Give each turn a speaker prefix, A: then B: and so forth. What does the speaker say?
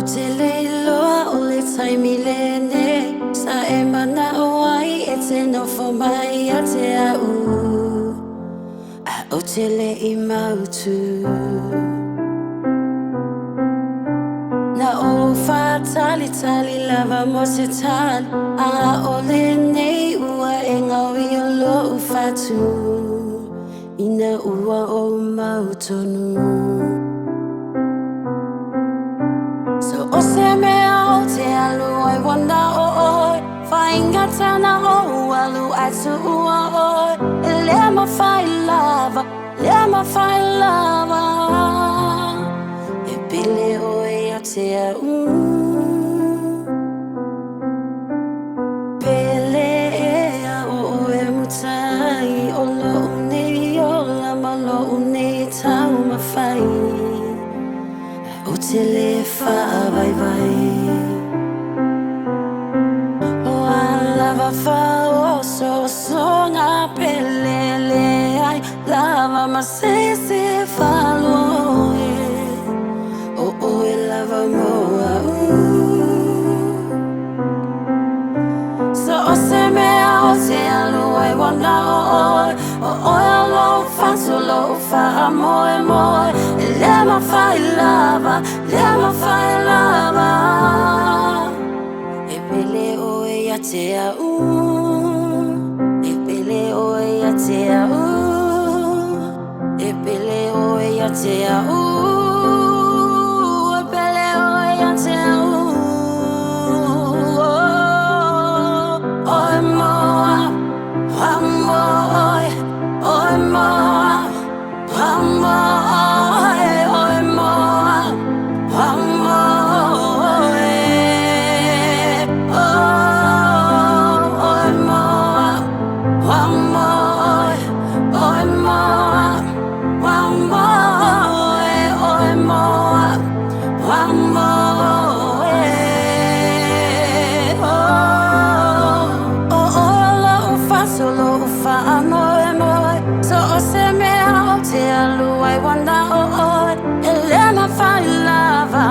A: Utele loa ole taimi lene Sa e mana o ai e te nofo mai a te au A utele I mautu Na o whātali tali lava mo se tali A ole nei ua e ngawi o lo u whatu Ina ua o mautonu So o se mea o te alu ai wana o oi Whainga tana o alu atu ua oi E lea ma whai lava, lea ma whai lava E pile oi a te au Pele e a o e mutai O lo unei o la ma lo unei tau ma whai O te le wha vai vai O a lava wha o so ngā pele le ai Lava ma se wha loe O e lava moa So o se mea o te alu ai wana o oi O oi alo whantu lo wha moe moe E lea ma whai lava, lea ma whai lava E pele oi a te au E pele oi a te au E pele oi a te au E pele oi a te au Oi moa, wa moa Oi moa, wa moa Oi moa, wa moa Oi moa, wa moa Oi moa, wa moa Oi moa, wa moa Solo ufa moe moe So o se mea o te alu ai wana o oi E lea ma whai lava